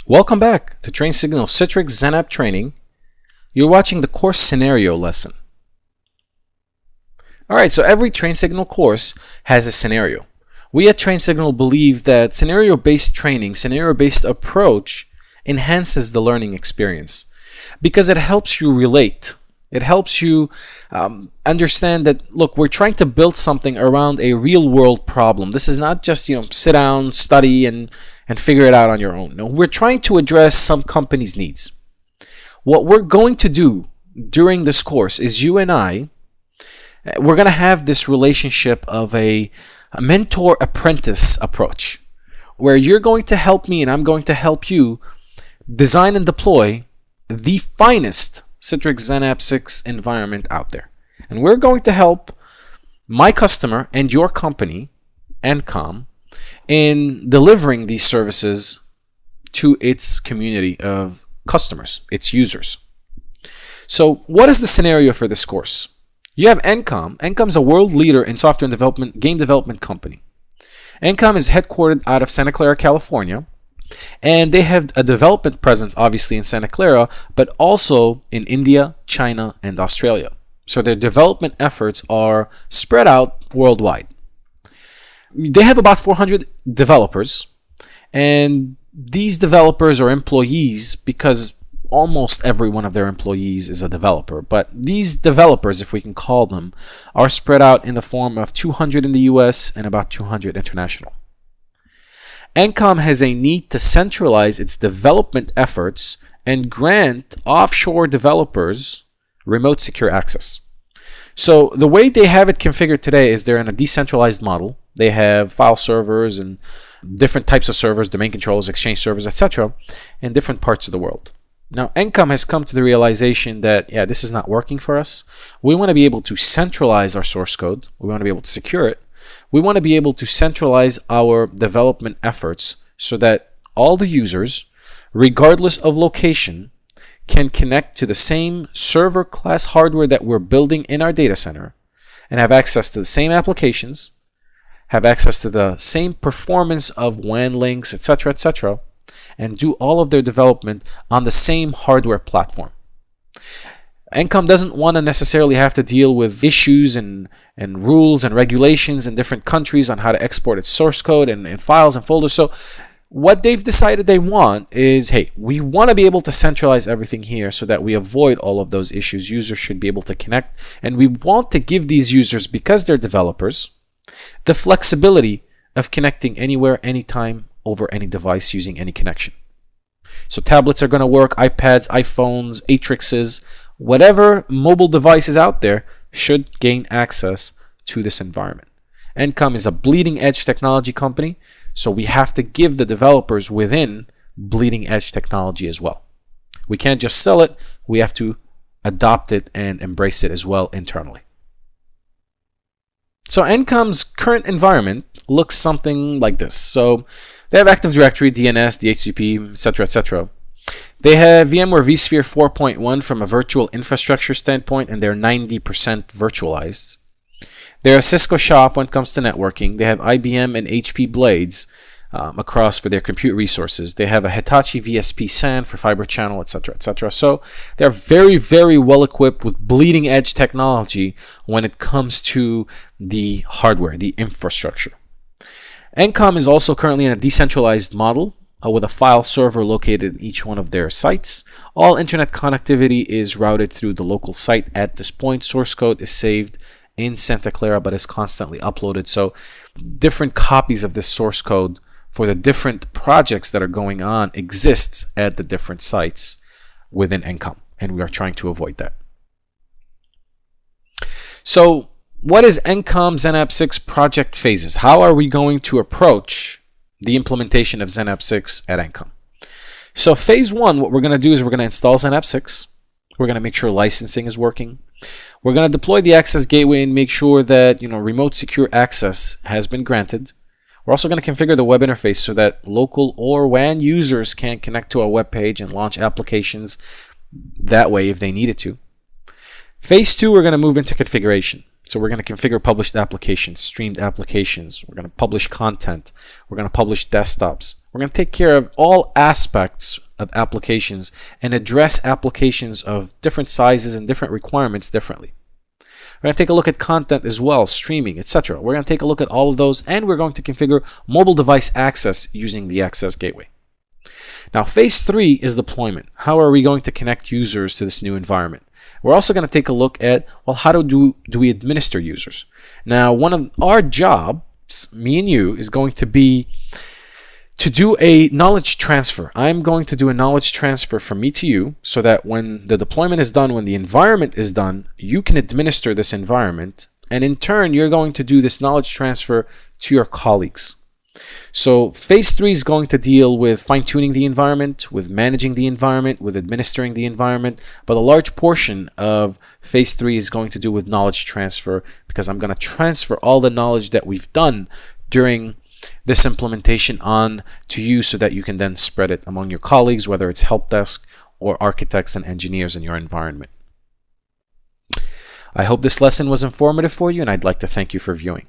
Welcome back to Train Signal Citrix XenApp Training. You're watching the course scenario lesson. Alright, so every Train Signal course has a scenario. We at Train Signal believe that scenario-based training, scenario-based approach enhances the learning experience because it helps you relate. It helps you understand that, look, we're trying to build something around a real-world problem. This is not just, sit down, study, and figure it out on your own. No, we're trying to address some company's needs. What we're going to do during this course is you and I, we're going to have this relationship of a mentor-apprentice approach, where you're going to help me and I'm going to help you design and deploy the finest Citrix XenApp 6 environment out there. And we're going to help my customer and your company, Encom, in delivering these services to its community of customers, its users. So what is the scenario for this course? You have Encom. Encom's a world leader in software development, game development company. Encom is headquartered out of Santa Clara, California, and they have a development presence obviously in Santa Clara, but also in India, China, and Australia. So their development efforts are spread out worldwide. They have about 400 developers, and these developers are employees because almost every one of their employees is a developer. But these developers, if we can call them, are spread out in the form of 200 in the US and about 200 international. Encom has a need to centralize its development efforts and grant offshore developers remote secure access. So the way they have it configured today is they're in a decentralized model. They have file servers and different types of servers, domain controllers, exchange servers, etc. in different parts of the world. Now, Encom has come to the realization that, this is not working for us. We want to be able to centralize our source code. We want to be able to secure it. We want to be able to centralize our development efforts so that all the users, regardless of location, can connect to the same server class hardware that we're building in our data center and have access to the same applications, have access to the same performance of WAN links, etc., and do all of their development on the same hardware platform. Encom doesn't want to necessarily have to deal with issues and rules and regulations in different countries on how to export its source code and files and folders. So what they've decided they want is, hey, we want to be able to centralize everything here so that we avoid all of those issues. Users should be able to connect, and we want to give these users, because they're developers, the flexibility of connecting anywhere, anytime, over any device using any connection. So tablets are going to work, iPads, iPhones, Atrixes, whatever mobile device is out there should gain access to this environment. Encom is a bleeding edge technology company, so we have to give the developers within bleeding edge technology as well. We can't just sell it, we have to adopt it and embrace it as well internally. So Encom's current environment looks something like this. So they have Active Directory, DNS, DHCP, etc. They have VMware vSphere 4.1 from a virtual infrastructure standpoint, and they're 90% virtualized. They're a Cisco shop when it comes to networking. They have IBM and HP blades across for their compute resources. They have a Hitachi VSP SAN for fiber channel, etc. So they're very, very well equipped with bleeding edge technology when it comes to the hardware, the infrastructure. Encom is also currently in a decentralized model with a file server located in each one of their sites. All internet connectivity is routed through the local site at this point. Source code is saved in Santa Clara but is constantly uploaded. So different copies of this source code for the different projects that are going on exists at the different sites within Encom, and we are trying to avoid that. So what is Encom XenApp 6 project phases? How are we going to approach the implementation of XenApp 6 at Encom? So phase 1, what we're going to do is we're going to install XenApp 6. We're going to make sure licensing is working. We're going to deploy the access gateway and make sure that remote secure access has been granted. We're also going to configure the web interface so that local or WAN users can connect to our web page and launch applications that way if they needed to. Phase 2, we're going to move into configuration. So we're going to configure published applications, streamed applications. We're going to publish content. We're going to publish desktops. We're going to take care of all aspects of applications and address applications of different sizes and different requirements differently. We're going to take a look at content as well, streaming, etc. We're going to take a look at all of those, and we're going to configure mobile device access using the Access Gateway. Now, phase 3 is deployment. How are we going to connect users to this new environment? We're also going to take a look at, well, how do we administer users? Now, one of our jobs, me and you, is going to be to do a knowledge transfer. I'm going to do a knowledge transfer from me to you so that when the deployment is done, when the environment is done, you can administer this environment, and in turn, you're going to do this knowledge transfer to your colleagues. So phase 3 is going to deal with fine-tuning the environment, with managing the environment, with administering the environment, but a large portion of phase 3 is going to do with knowledge transfer, because I'm going to transfer all the knowledge that we've done during this implementation on to you so that you can then spread it among your colleagues, whether it's help desk or architects and engineers in your environment. I hope this lesson was informative for you, and I'd like to thank you for viewing.